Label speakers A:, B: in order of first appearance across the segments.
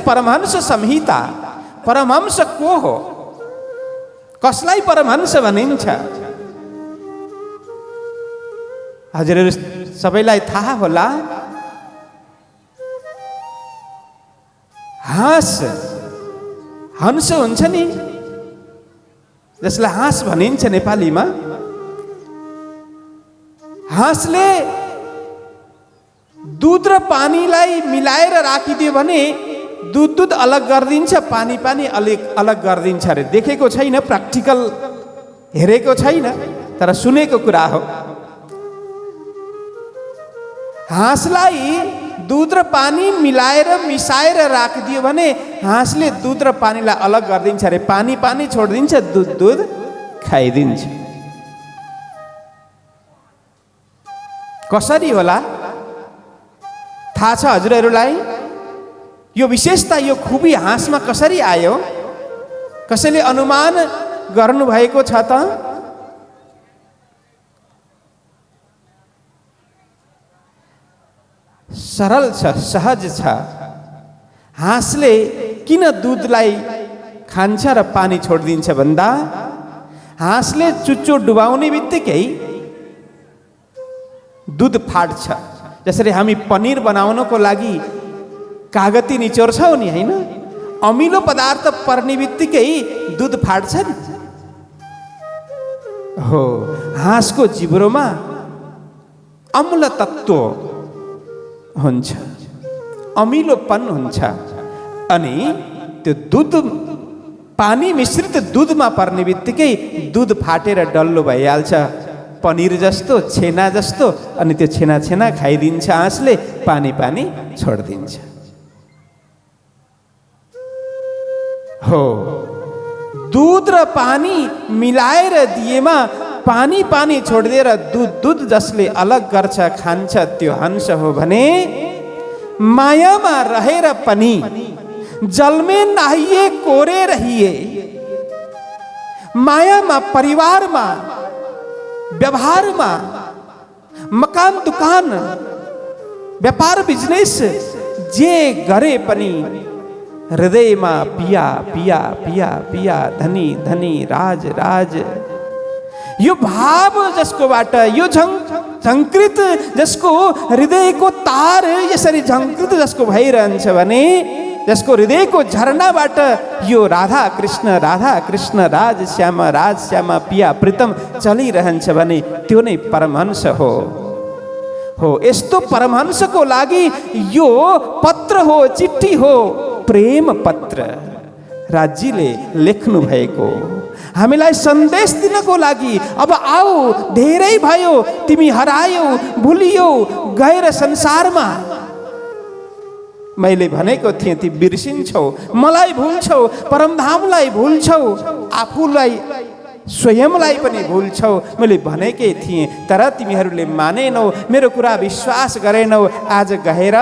A: परमहंस संहिता, परमहंस को हो, कसलाई परमहंस भनिन्छ? हजुरहरु सबैलाई थाहा होला, हाँस हंस हुन्छ नि, जसलाई हाँस भनिन्छ नेपालीमा। हाँसले दूध र पानीलाई मिलाएर राखिदियो भने दूध अलग गरिदिन्छ, पानी अलग गरिदिन्छ अरे। देखेको छैन, प्र्याक्टिकल हेरेको छैन, तर सुनेको कुरा हो। हाँसलाई दूध र पानी मिलाएर मिसाएर राखिदियो भने हाँसले दूध र पानीलाई अलग गरिदिन्छ अरे। पानी छोडिदिन्छ, दूध खाइदिन्छ। कसरी होला थाहा छ हजुरहरूलाई? यो विशेषता, यो खुबी हाँसमा कसरी आयो? कसैले अनुमान गर्नुभएको छ त? सरल छ, सहज छ। हाँसले किन दूधलाई खान्छ र पानी छोडिदिन्छ भन्दा, हाँसले चुच्चो डुबाउने बित्तिकै दूध फाट्छ। जसरी हामी पनिर बनाउनको लागि कागती निचोर्छौँ नि, हैन? अमिलो पदार्थ पर्ने बित्तिकै दूध फाट्छ नि। हो, हाँसको जिब्रोमा अम्ल तत्व हुन्छ, अमिलोपन हुन्छ, अनि त्यो दूध पानी मिश्रित दूधमा पर्ने बित्तिकै दूध फाटेर डल्लो भइहाल्छ, पनिर जस्तो, छेना जस्तो। अनि त्यो छेना खाइदिन्छ हाँसले, पानी छोडिदिन्छ। हो, दूध र पानी मिलाएर दिएमा पानी छोडिदिएर दूध जसले अलग गर्छ, खान्छ, त्यो हंस हो भने मायामा रहेर पनि जलमे नहिए कोरे रहिए। मायामा, परिवारमा, व्यवहारमा, मकान दुकान, व्यापार बिजनेस जे गरे पनि हृदयमा पिया पिया पिया पिया, धनी धनी, राज राज। यो भाव जसकोबाट, यो झङ्कृत जसको हृदयको तार यसरी झङ्कृत जसको भइरहन्छ भने, जसको हृदयको झरनाबाट यो राधा कृष्ण राज श्यामा पिया प्रीतम चलिरहन्छ भने त्यो नै परमहंस हो। यस्तो परमहंसको लागि यो पत्र हो, चिठी हो, प्रेम पत्र राज्यले लेख्नु भएको, हामीलाई सन्देश दिनको लागि। अब आऊ, धेरै भयो, तिमी हरायौ, भुलियौ, गएर संसारमा। मैले भनेको थिएँ ती बिर्सिन्छौ, मलाई भुल्छौ, परमधामलाई भुल्छौ, आफूलाई स्वयंलाई पनि भुल्छौ। मैले भनेकै थिएँ, तर तिमीहरूले मानेनौ, मेरो कुरा विश्वास गरेनौ। आज गएर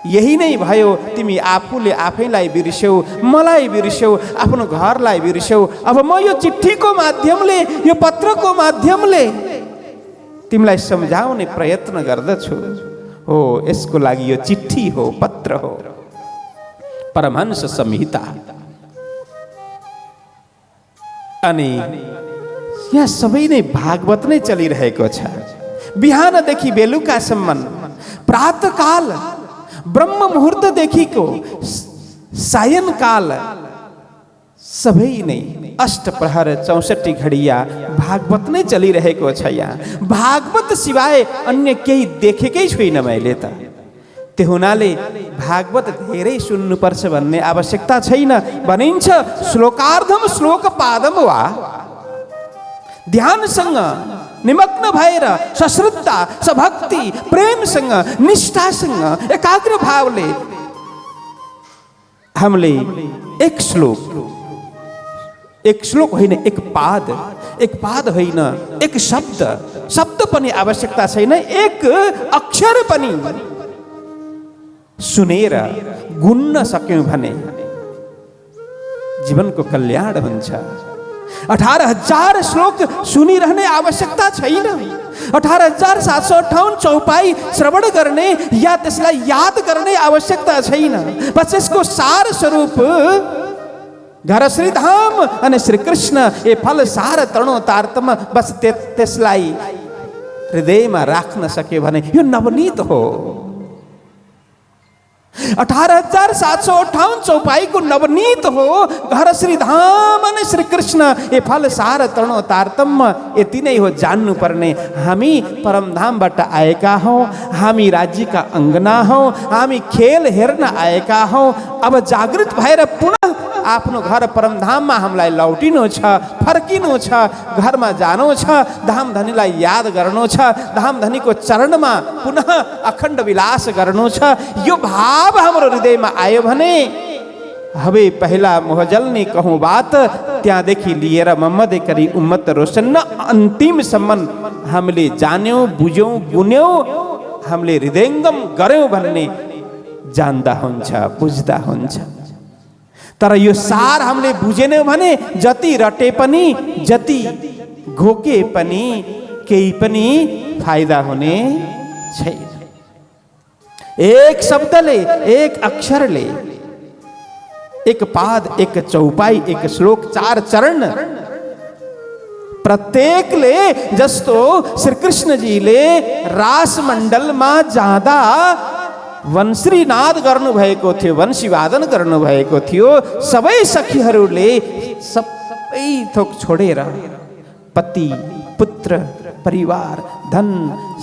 A: यही नै भयो, तिमी आफूले आफैलाई बिर्स्यौ, मलाई बिर्स्यौ, आफ्नो घरलाई बिर्स्यौ। अब म यो चिठीको माध्यमले, यो पत्रको माध्यमले तिमीलाई सम्झाउने प्रयत्न गर्दछु। हो, यसको लागि यो चिठी हो, पत्र हो, परमहंस संहिता। अनि यहाँ सबै नै भागवत नै चलिरहेको छ, बिहानदेखि बेलुकासम्म। प्रातःकाल ब्रह्म मुहुर्तदेखिको सायनकाल सबै नै अष्टप्रहर 64 घडिया भागवत नै चलिरहेको छ। यहाँ भागवत सिवाय अन्य केही देखेकै छुइनँ मैले त। त्यो हुनाले भागवत धेरै सुन्नुपर्छ भन्ने आवश्यकता छैन। भनिन्छ श्लोकार्धम श्लोकपादम वा, ध्यानसँग निमग्न भएर सश्रद्धा, सभक्ति, प्रेमसँग, निष्ठासँग, एकाग्र भावले हामीले एक श्लोक होइन, एक पाद होइन, एक शब्द पनि आवश्यकता छैन, एक अक्षर पनि सुनेर गुन्न सक्यौं भने जीवनको कल्याण हुन्छ। 18,000 श्लोक सुनिरहने आवश्यकता छैन। 18,758 चौपाई श्रवण गर्ने या त्यसलाई याद गर्ने आवश्यकता छैन। बस यसको सार स्वरूप घर श्रीधाम अनि श्री कृष्ण ए फल सार तृणो तारतम, बस त्यसलाई हृदयमा राख्न सक्यो भने यो नवनीत हो। 18,758 चौपाईको नवनीत हो घर श्रीधाम अनि श्री कृष्ण ए फल सार तृणो तारतम। यति नै हो जान्नु पर्ने। हामी परमधामबाट आएका हौँ, हामी राज्यका अङ्गना हौँ, हामी खेल हेर्न आएका हौँ। अब जागृत भएर पुनः आफ्नो घर परमधाममा हामीलाई लौटिनु छ, फर्किनु छ, घरमा जानु छ, धामधनीलाई याद गर्नु छ, धामधनीको चरणमा पुनः अखण्ड विलास गर्नु छ। यो भाव हाम्रो हृदयमा आयो भने हवे पहिला मोहजल्नी कहूँ बात, त्यहाँदेखि लिएर मम्मदे करी उम्मत रोशन अन्तिमसम्म हामीले जान्यौँ, बुझ्यौँ, गुन्यौँ, हामीले हृदयङ्गम गऱ्यौँ भन्ने जान्दा हुन्छ, बुझ्दा हुन्छ। तर यो सार हामीले बुझेनौँ भने जति रटे पनि, जति घोके पनि केही पनि फाइदा हुने छैन। एक शब्दले, एक अक्षरले, एक पाद, एक चौपाई, एक श्लोक, 4 चरण, प्रत्येकले जस्तो श्री कृष्णजीले रास मण्डलमा जाँदा वंशी नाद गर्नुभएको थियो, वंशी वादन गर्नुभएको थियो। सबै सखीहरूले सबै थोक छोडेर पति, पुत्र, परिवार, धन,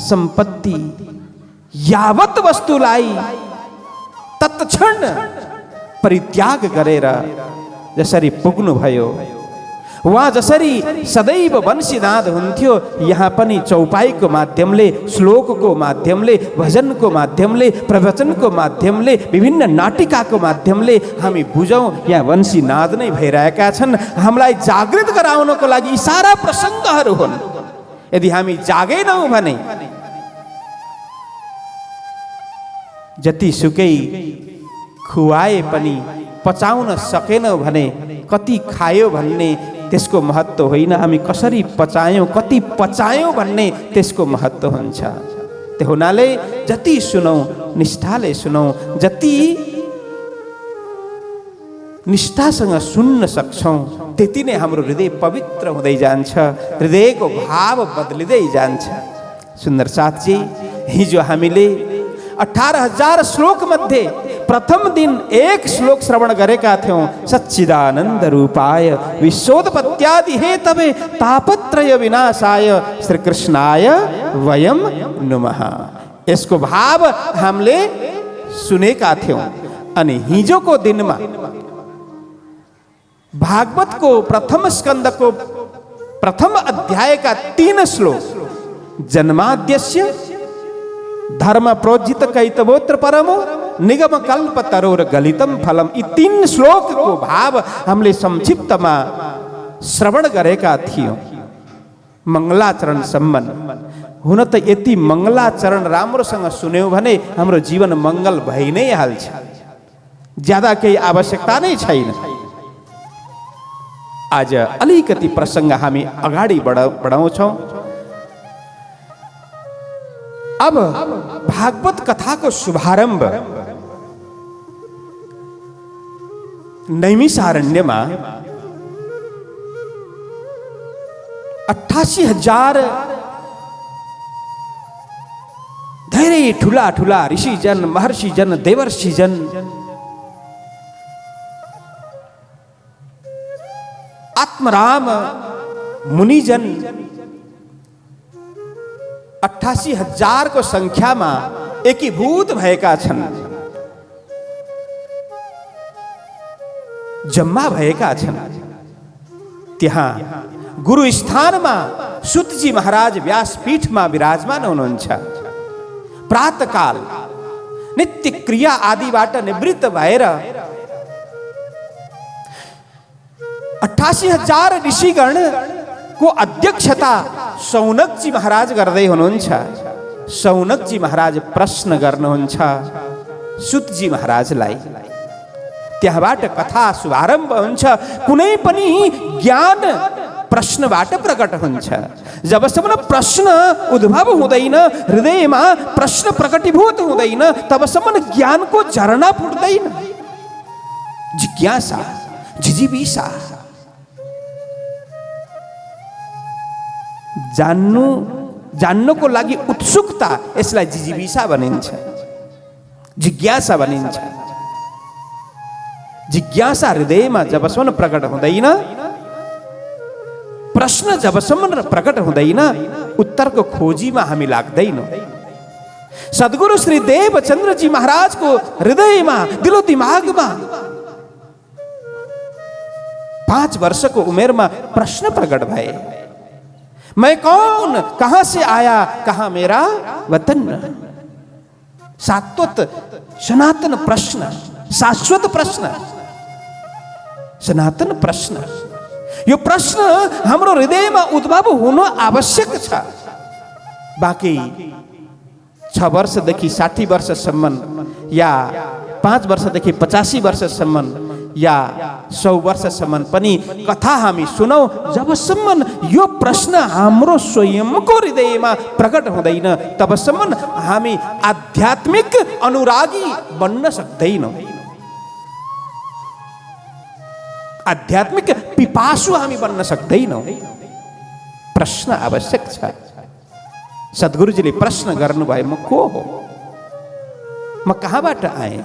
A: सम्पत्ति यावत वस्तुलाई तत्क्षण परित्याग गरेर जसरी पुग्नुभयो, उहाँ जसरी सदैव वंशीनाद हुन्थ्यो, यहाँ पनि चौपाईको माध्यमले, श्लोकको माध्यमले, भजनको माध्यमले, प्रवचनको माध्यमले, विभिन्न नाटिकाको माध्यमले हामी बुझौँ यहाँ वंशीनाद नै भइरहेका छन्। हामीलाई जागृत गराउनको लागि यी सारा प्रसङ्गहरू हुन्। यदि हामी जागेनौँ भने जतिसुकै खुवाए पनि पचाउन सकेनौँ भने कति खायो भन्ने त्यसको महत्त्व होइन, हामी कसरी पचायौँ, कति पचायौँ भन्ने त्यसको महत्त्व हुन्छ। त्यो हुनाले जति सुनौँ निष्ठाले सुनौँ, जति निष्ठासँग सुन्न सक्छौँ त्यति नै हाम्रो हृदय पवित्र हुँदै जान्छ, हृदयको भाव बदलिँदै जान्छ। सुन्दर साथजी, हिजो हामीले 18,000 श्लोक मध्ये प्रथम दिन एक श्लोक श्रवण गरेका थियौँ। सच्चिदानन्द रूपाय विश्वोत्पत्त्यादि हेतवे तापत्रय विनाशाय श्री कृष्णाय वयम नुमः। यसको भाव हामीले सुनेका थियौँ। अनि हिजोको दिनमा भागवतको प्रथम स्कन्दको प्रथम अध्यायका 3 श्लोक, जन्माद्यस्य धर्म प्रोज्झित कैतवोत्र परमो निगम कल्प तरोर गलितम फलम, यी 3 श्लोकको भाव हामीले संक्षिप्तमा श्रवण गरेका थियौँ। मङ्गलाचरण सम्बन्ध हुन त यति मङ्गलाचरण राम्रोसँग सुन्यौँ भने हाम्रो जीवन मङ्गल भइ नै हाल्छ, ज्यादा केही आवश्यकता नै छैन। आज अलिकति प्रसङ्ग हामी अगाडि बढाउँछौँ। अब भागवत कथाको शुभारम्भ नैमिषारण्यमा 88,000 धेरै ठुला ठुला ऋषिजन, महर्षिजन, देवर्षिजन आत्मराम मुनिजन 88,000 को संख्यामा एकीभूत भएका छन्, जम्मा भएका छन्। त्यहाँ गुरु स्थानमा सुतजी महाराज व्यासपीठमा विराजमान हुनुहुन्छ। प्रातःकाल नित्य क्रिया आदिबाट निवृत्त भएर 88,000 ऋषिगण को अध्यक्षता सौनकजी महाराज गर्दै हुनुहुन्छ। सौनकजी महाराज प्रश्न गर्नुहुन्छ सुतजी महाराजलाई। त्यहाँबाट कथा शुभारम्भ हुन्छ। कुनै पनि ज्ञान प्रश्नबाट प्रकट हुन्छ। जबसम्म प्रश्न उद्भव हुँदैन, हृदयमा प्रश्न प्रकटीभूत हुँदैन, तबसम्म ज्ञानको झरना फुट्दैन। जिज्ञासा, जिजीविसा, जान्नको लागि उत्सुकता, यसलाई जिजीविसा भनिन्छ, जिज्ञासा भनिन्छ। जिज्ञासा हृदयमा जबसम्म प्रकट हुँदैन, प्रश्न जबसम्म प्रकट हुँदैन, उत्तरको खोजीमा हामी लाग्दैनौँ। सद्गुरु श्री देवचन्द्रजी महाराजको हृदयमा, दिलो दिमागमा 5 वर्षको उमेरमा प्रश्न प्रकट भए। मैं कौन, कहां से आया, कहां मेरा वतन। शाश्वत सनातन प्रश्न, शाश्वत प्रश्न, सनातन प्रश्न। यो प्रश्न हाम्रो हृदयमा उद्भव हुनु आवश्यक छ। बाँकी 6 वर्षदेखि 60 वर्षसम्म या 5 वर्षदेखि 85 वर्षसम्म या 100 वर्षसम्म पनि कथा हामी सुनौ, जबसम्म यो प्रश्न हाम्रो स्वयंको हृदयमा प्रकट हुँदैन, तबसम्म हामी आध्यात्मिक अनुरागी बन्न सक्दैनौँ। आध्यात्मिक पिपासु हामी बन्न सक्दैनौँ। प्रश्न आवश्यक छ। सद्गुरुजीले प्रश्न गर्नुभयो, म को हो, म कहाँबाट आएँ,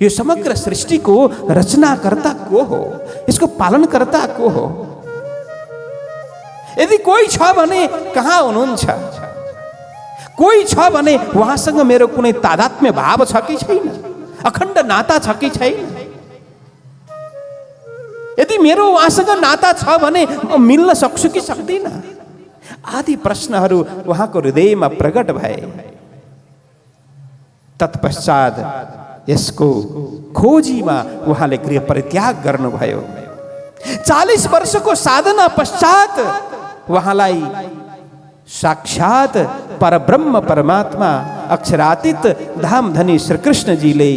A: यो समग्र सृष्टिको रचनाकर्ता को हो, यसको पालनकर्ता को हो। यदि कोही छ भने कहाँ हुनुहुन्छ, कोही छ भने उहाँसँग मेरो कुनै तादात्म्य भाव छ कि छैन, अखण्ड नाता छ कि छैन। यदि मेरो उहाँसँग नाता छ भने म मिल्न सक्छु कि सक्दिनँ, आदि प्रश्नहरू उहाँको हृदयमा प्रकट भए। तत्पश्चात यसको खोजीमा उहाँले गृह परित्याग गर्नुभयो। 40 वर्षको साधना पश्चात उहाँलाई साक्षात परब्रह्म परमात्मा अक्षरातीत धामधनी श्रीकृष्णजीले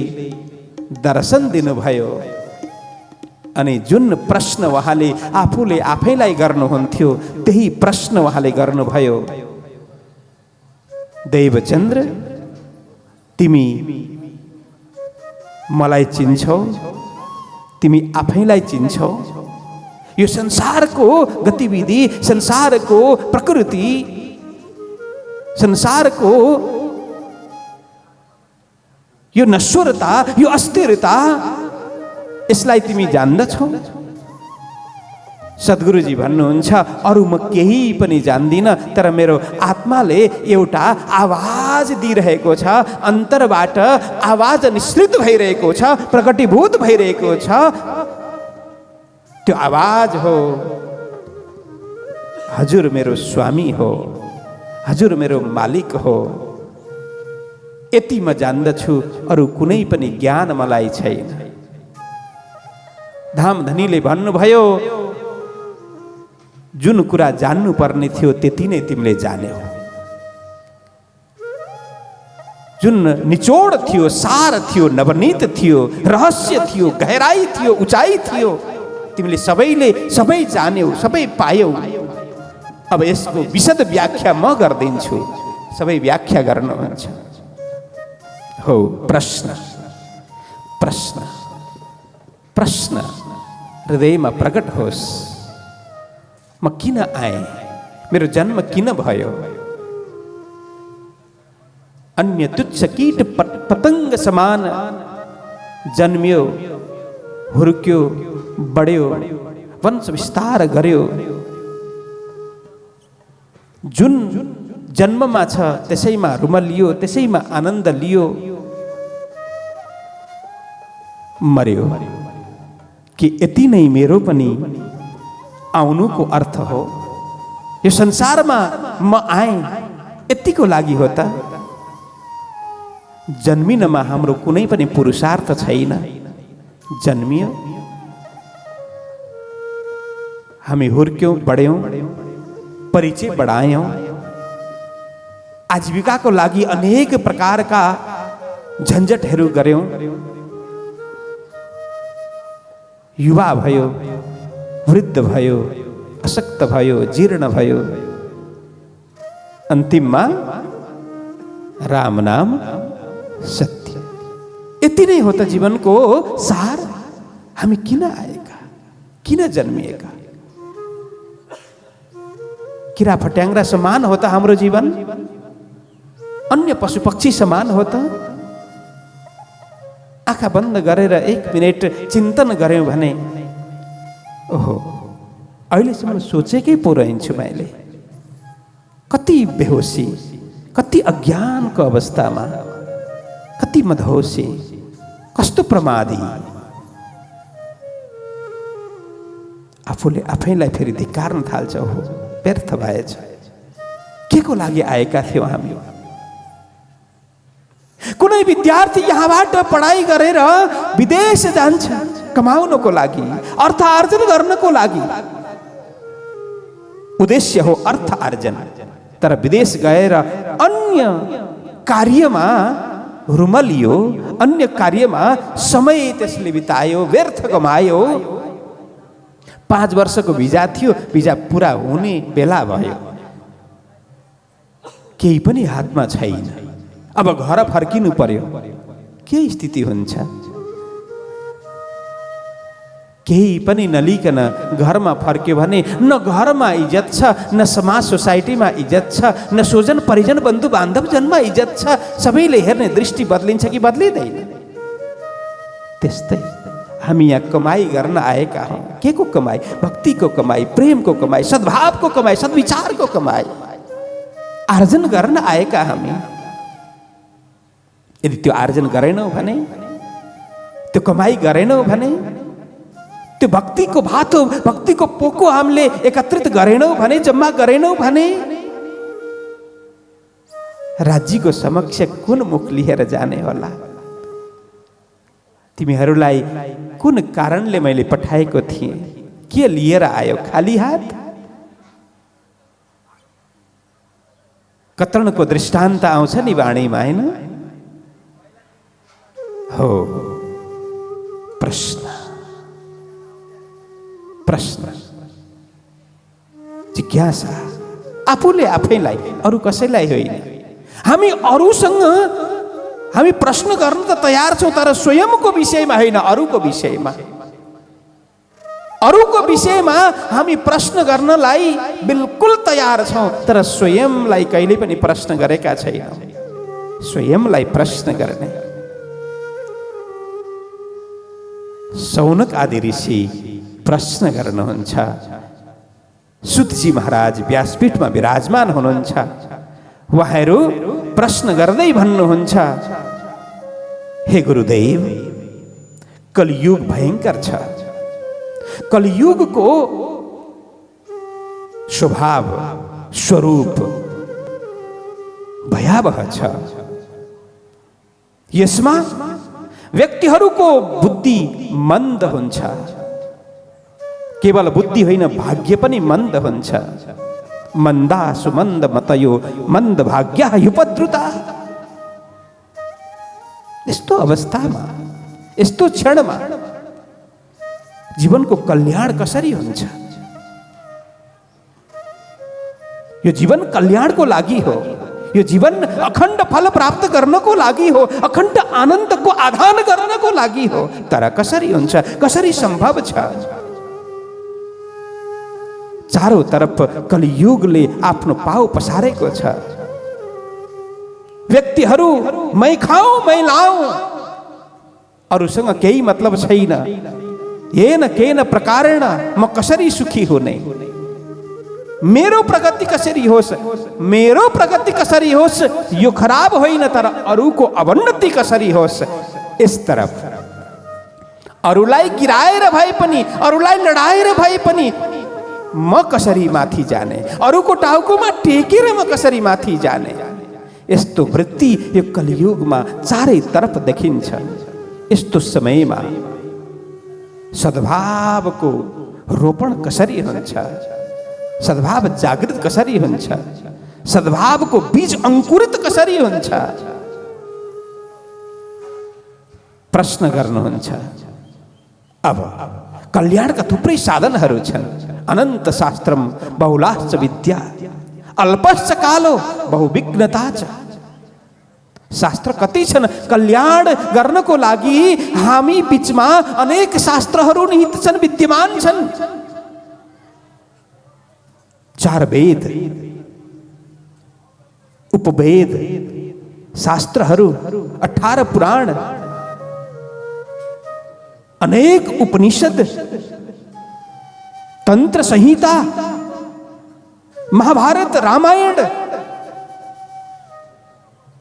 A: दर्शन दिनुभयो। अनि जुन प्रश्न उहाँले आफूले आफैलाई गर्नुहुन्थ्यो, त्यही प्रश्न उहाँले गर्नुभयो। देवचन्द्र, तिमी मलाई चिन्छौ, तिमी आफैलाई चिन्छौ। यो संसारको गतिविधि, संसारको प्रकृति, संसारको यो नश्वरता, यो अस्थिरता, यसलाई तिमी जान्दछौ। सद्गुरुजी भन्नुहुन्छ, अरू म केही पनि जान्दिन, तर मेरो आत्माले एउटा आवाज दिइरहेको छ, अन्तरबाट आवाज निश्रित भइरहेको छ, प्रकटीभूत भइरहेको छ। त्यो आवाज हो, हजुर मेरो स्वामी हो, हजुर मेरो मालिक हो। यति म जान्दछु, अरू कुनै पनि ज्ञान मलाई छैन। धामधनीले भन्नुभयो, जुन कुरा जान्नु पर्ने थियो त्यति नै तिमीले जान्यौ। जुन निचोड थियो, सार थियो, नवनीत थियो, रहस्य थियो, गहराई थियो, उचाइ थियो, तिमीले सबै जान्यौ, सबै पायौ। अब यसको विशद व्याख्या म गर्दिन्छु, सबै व्याख्या गर्नुहुन्छ। हो प्रश्न, प्रश्न, प्रश्न हृदयमा प्रकट होस्। म किन आएँ, मेरो जन्म किन भयो। अन्य तुच्छ कीट पतंग समान जन्मियो, हुर्क्यो, बढ्यो, वंश विस्तार गर्यो। जुन जन्ममा छ त्यसैमा रुमलियो, त्यसैमा आनन्द लियो, मर्यो। कि यति नै मेरो पनि आउनुको अर्थ हो। यो संसारमा म आएँ यतिको लागि हो त। जन्मिनमा हाम्रो कुनै पनि पुरुषार्थ छैन। जन्मियो, हामी हुर्क्यौं, बढ्यौं, परिचय बढायौं, आजीविकाको लागि अनेक प्रकारका झन्झटहरू गर्यौं। युवा भयो, वृद्ध भयो, अशक्त भयो, जीर्ण भयो। अन्तिममा राम नाम सत्य। यति नै हो त जीवनको सार। हामी किन आएका, किन जन्मिएका? किरा फट्याङ्ग्रा समान हो त हाम्रो जीवन? अन्य पशु पक्षी समान हो त? आँखा बन्द गरेर 1 मिनेट चिन्तन गर्यौं भने ओहो, अहिलेसम्म सोचेकै पो रहन्छु मैले। कति बेहोसी, कति अज्ञानको अवस्थामा, कति मदहोसी, कस्तो प्रमादी। आफूले आफैलाई फेरि धिक्कार्न थाल्छ। हो, व्यर्थ भएछ। के को लागि आएका थियौँ हामी? कुनै विद्यार्थी यहाँबाट पढाइ गरेर विदेश जान्छ कमाउनको लागि, अर्थ आर्जन गर्नको लागि। उद्देश्य हो अर्थ आर्जन। तर विदेश गएर अन्य कार्यमा रुमलियो, अन्य कार्यमा समय त्यसले बितायो, व्यर्थ कमायो। 5 वर्षको भिजा थियो, भिजा पुरा हुने बेला भयो, केही पनि हातमा छैन। अब घर फर्किनु पर्यो। के स्थिति हुन्छ? केही पनि नलिकन घरमा फर्क्यो भने न घरमा इज्जत छ, न समाज सोसाइटीमा इज्जत छ, न स्वजन परिजन बन्धु बान्धव जनमा इज्जत छ। सबैले हेर्ने दृष्टि बदलिन्छ कि बदलिँदैन? त्यस्तै हामी यहाँ कमाई गर्न आएका हौँ। के को कमाई? भक्तिको कमाई, प्रेमको कमाई, सद्भावको कमाई, सद्विचारको कमाई आर्जन गर्न आएका हामी। यदि त्यो आर्जन गरेनौँ भने, त्यो कमाई गरेनौँ भने, त्यो भक्तिको भातो, भक्तिको पोको हामीले एकत्रित गरेनौँ भने, जम्मा गरेनौँ भने, राज्यको समक्ष कुन मुख लिएर जाने होला? तिमीहरूलाई कुन कारणले मैले पठाएको थिएँ? के लिएर आयो? खाली हात? कतरणको दृष्टान्त आउँछ नि वाणीमा, हैन? हो, प्रश्न, प्रश्न, जिज्ञासा। आफूले आफैलाई, अरू कसैलाई होइन। हामी अरूसँग हामी प्रश्न गर्न त तयार छौँ, तर स्वयंको विषयमा होइन, अरूको विषयमा। अरूको विषयमा हामी प्रश्न गर्नलाई बिल्कुल तयार छौँ, तर स्वयंलाई कहिले पनि प्रश्न गरेका छैनौँ। स्वयंलाई प्रश्न गर्ने। सौनक आदि ऋषि प्रश्न गर्नुहुन्छ। सुतजी महाराज व्यासपीठमा विराजमान हुनुहुन्छ। उहाँहरू प्रश्न गर्दै भन्नुहुन्छ, हे गुरुदेव, कलियुग भयंकर छ। कलियुगको स्वभाव, स्वरूप भयावह छ। यसमा व्यक्तिहरूको बुद्धि मन्द हुन्छ। केवल बुद्धि होइन, भाग्य पनि मन्द हुन्छ। मन्दा सुमन्द मतयो मन्द भाग्य युपद्रुता। यस्तो अवस्थामा, यस्तो क्षणमा जीवनको कल्याण कसरी हुन्छ? यो जीवन कल्याणको लागि हो। यो जीवन अखण्ड फल प्राप्त गर्नको लागि हो, अखण्ड आनन्दको आधान गर्नको लागि हो। तर कसरी हुन्छ? कसरी सम्भव छ? चारों तरफ कलियुगले आफ्नो पाउ पसारेको छ। व्यक्तिहरू मै खाऊ मै लाऊ, अरूसँग केही मतलब छैन। येन केन प्रकारेण म कसरी सुखी हुने? मेरो प्रगति कसरी होस्, मेरो प्रगति कसरी होस्, यो खराब होइन, तर अरूको अवन्नति कसरी होस्। यस तरफ अरूलाई गिराएर भए पनि, अरूलाई लडाएर भए पनि म कसरी माथि जाने? अरूको टाउकोमा टेकेर म कसरी माथि जाने? यस्तो वृत्ति यो कलियुगमा चारै तरफ देखिन्छ। यस्तो समयमा सद्भावको रोपण कसरी हुन्छ? सद्भाव जागृत कसरी हुन्छ? सद्भावको बीज अंकुरित कसरी हुन्छ? प्रश्न गर्नुहुन्छ। अब कल्याणका थुप्रै साधनहरू छन्। अनन्त शास्त्रम बहुलाश्च विद्या अल्पश्च कालो बहुविघ्नता छ। शास्त्र कति छन् कल्याण गर्नको लागि हामी बीचमा अनेक शास्त्रहरू निहित छन्, विद्यमान छन्। 4 वेद, उपवेद, शास्त्रहरू, 18 पुराण, अनेक उपनिषद, तंत्र संहिता, महाभारत, रामायण,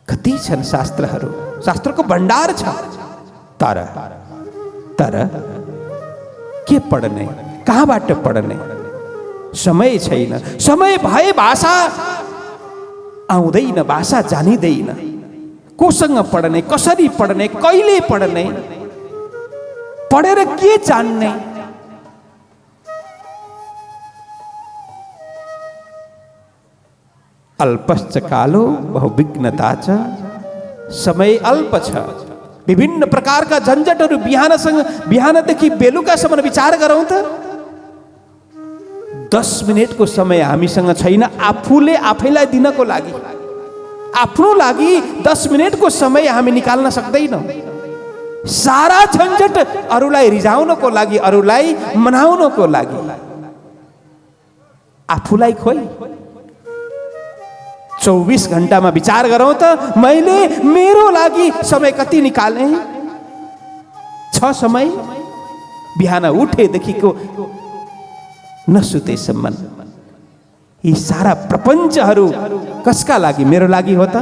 A: कति छन् शास्त्रहरू। शास्त्रको भण्डार छ। तर के पढ्ने, कहाँबाट पढ्ने? समय छैन। समय भए भाषा आउँदैन, भाषा जानिँदैन। कोसँग पढ्ने, कसरी पढ्ने, कहिले पढ्ने, पढेर के जान्ने? अल्पश्च कालो बहुविघ्नता छ। समय अल्प छ। विभिन्न प्रकारका झन्झटहरू बिहानदेखि बेलुकासम्म विचार गरौँ त। 10 मिनेटको समय हामीसँग छैन आफूले आफैलाई दिनको लागि। आफ्नो लागि 10 मिनेटको समय हामी निकाल्न सक्दैनौँ। सारा झन्झट अरूलाई रिझाउनको लागि, अरूलाई मनाउनको लागि। आफूलाई खोइ 24 घण्टामा विचार गरौँ त मैले मेरो लागि समय कति निकाले छ। समय बिहान उठेदेखिको नसुतेसम्म यी सारा प्रपञ्चहरू कसका लागि? मेरो लागि हो त।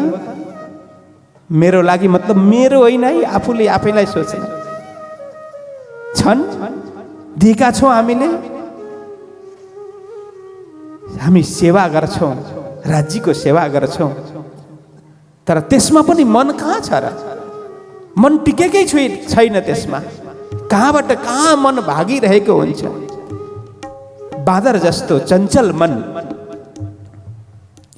A: मेरो लागि मतलब मेरो होइन है, आफूले आफैलाई सोच्ने छन्। दिएका छौँ हामीले। हामी सेवा गर्छौँ, राज्यको सेवा गर्छौँ, तर त्यसमा पनि मन कहाँ छ र? मन टिकेकै छैन त्यसमा। कहाँबाट कहाँ मन भागिरहेको हुन्छ। बाँदर जस्तो चञ्चल मन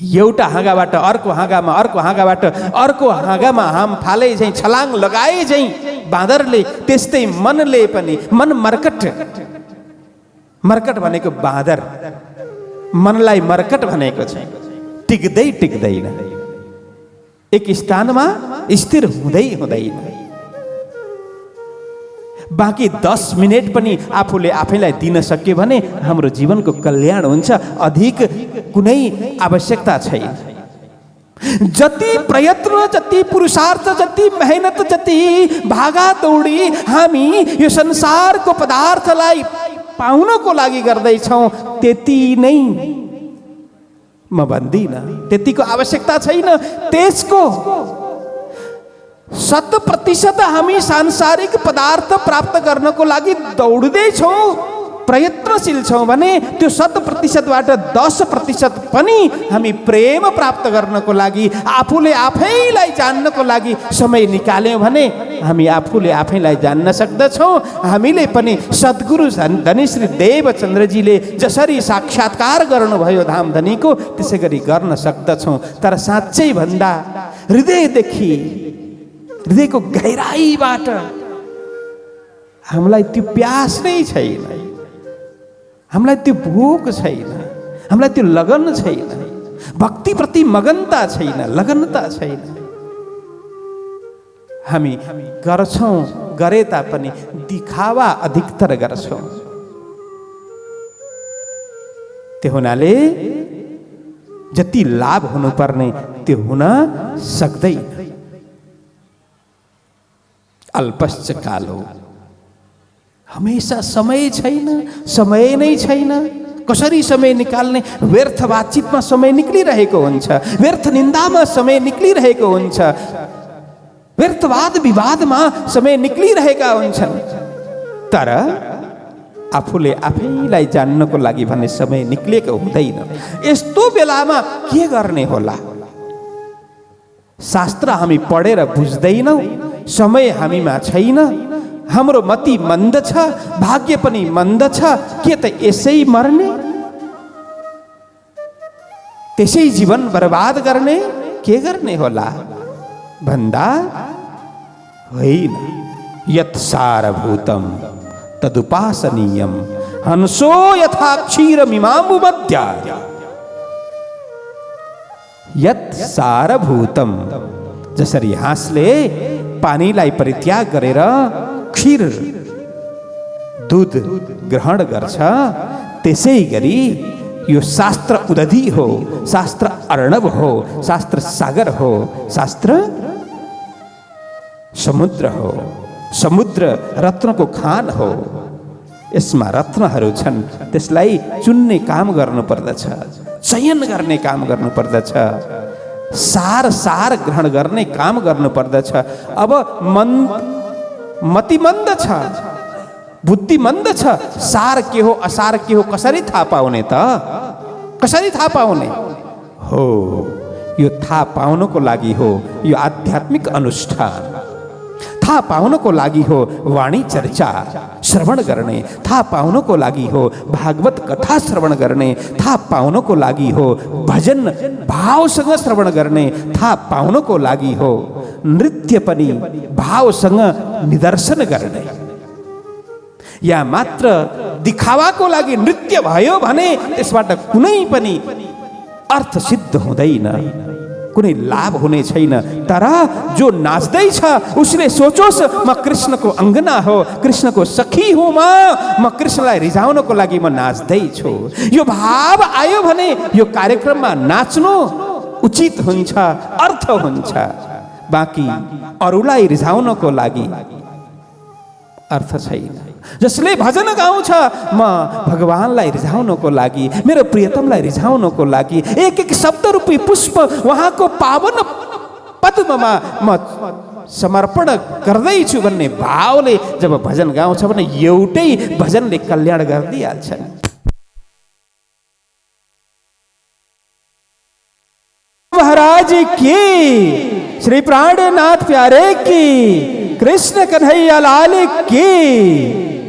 A: एउटा हाँगाबाट अर्को हाँगामा, अर्को हाँगाबाट अर्को हाँगामा हाम फाले झैँ, छलाङ लगाए झैँ बाँदरले, त्यस्तै मनले पनि, मन मर्कट। मर्कट भनेको बाँदर, मनलाई मर्कट भनेको छ। टिक्दैन, एक स्थानमा स्थिर हुँदैन। बाँकी 10 मिनेट पनि आफूले आफैलाई दिन सक्यो भने हाम्रो जीवनको कल्याण हुन्छ। अधिक कुनै आवश्यकता छैन। जति प्रयत्न, जति पुरुषार्थ, जति मेहनत, जति भागा दौडी हामी यो संसारको पदार्थलाई पाउनको लागि गर्दैछौँ, त्यति नै म भन्दिनँ। त्यतिको आवश्यकता छैन। त्यसको 100% हामी सांसारिक पदार्थ प्राप्त गर्नको लागि दौड्दैछौँ, प्रयत्नशील छौँ भने त्यो 100%बाट 10% पनि हामी प्रेम प्राप्त गर्नको लागि, आफूले आफैलाई जान्नको लागि समय निकाल्यौँ भने हामी आफूले आफैलाई जान्न सक्दछौँ। हामीले पनि सद्गुरु धनीश्री देवचन्द्रजीले जसरी साक्षात्कार गर्नुभयो धामधनीको, त्यसै गरी गर्न सक्दछौँ। तर साँच्चै भन्दा हृदयदेखि, हृदयको गहिराईबाट हामीलाई त्यो प्यास नै छैन, हामीलाई त्यो भोक छैन, हामीलाई त्यो लगन छैन, भक्तिप्रति मगनता छैन, लगनता छैन। हामी गर्छौँ, गरे तापनि दिखावा अधिकतर गर्छौँ। त्यो हुनाले जति लाभ हुनुपर्ने त्यो हुन सक्दैन। अल्पश्च कालो, हमेशा समय छैन, समय नै छैन। कसरी समय निकाल्ने? व्यर्थ बातचितमा समय निक्लिरहेको हुन्छ, व्यर्थ निन्दामा समय निक्लिरहेको हुन्छ, व्यर्थ वाद विवादमा समय निक्लिरहेका हुन्छन्। तर आफूले आफैलाई जान्नको लागि भन्ने समय निक्लिएको हुँदैन। यस्तो बेलामा के गर्ने होला? शास्त्र हामी पढेर बुझ्दैनौँ, समय हामीमा छैन, हाम्रो मति मन्द छ, भाग्य पनि मन्द छ। के त यसै मर्ने, त्यसै जीवन बर्बाद गर्ने? के गर्ने होला भन्दा होइन। यत् सारभूतम तदुपासनीयम हंसो यथा क्षीरमिमाम्बुमध्याय यत सारभूतम। जसरी हाँसले पानीलाई परित्याग गरेर क्षीर दूध ग्रहण गर्छ, त्यसै गरी यो शास्त्र उदधि हो, शास्त्र अर्णव हो, शास्त्र सागर हो, शास्त्र समुद्र हो, समुद्र रत्नको खान हो। यसमा रत्नहरू छन्, त्यसलाई चुन्ने काम गर्नु पर्दछ, चयन गर्ने काम गर्नु पर्दछ, सार सार ग्रहण गर्ने काम गर्नु पर्दछ। अब मतिमन्द छ, बुद्धिमन्द छ, सार के हो असार के हो कसरी थाहा पाउने त? कसरी थाहा पाउने हो? यो थाहा पाउनको लागि हो यो आध्यात्मिक अनुष्ठान, थाहा पाउनको लागि हो वाणी चर्चा श्रवण गर्ने, थाहा पाउनको लागि हो भागवत कथा श्रवण गर्ने, थाहा पाउनको लागि हो भजन भावसँग श्रवण गर्ने, थाहा पाउनको लागि हो नृत्य पनि भावसँग निदर्शन गर्ने। या मात्र दिखावाको लागि नृत्य भयो भने त्यसबाट कुनै पनि अर्थ सिद्ध हुँदैन, कुनै लाभ हुने छैन। तर जो नाच्दैछ उसले सोचोस् म कृष्णको अङ्गना हो, कृष्णको सखी हुँ, म कृष्णलाई रिझाउनको लागि म नाच्दैछु। यो भाव आयो भने यो कार्यक्रममा नाच्नु उचित हुन्छ, अर्थ हुन्छ। बाँकी अरूलाई रिझाउनको लागि अर्थ छैन। जसले भजन गाउँछ म भगवानलाई रिझाउनको लागि, मेरो प्रियतमलाई रिझाउनको लागि एक एक शब्द रूपी पुष्प उहाँको पावन पद्ममा म समर्पण गर्दैछु भन्ने भावले जब भजन गाउँछ भने एउटै भजनले कल्याण गरिदिइहाल्छ। महाराज की, श्री प्राणनाथ प्यारे की, कृष्ण कन्हैया लाल की।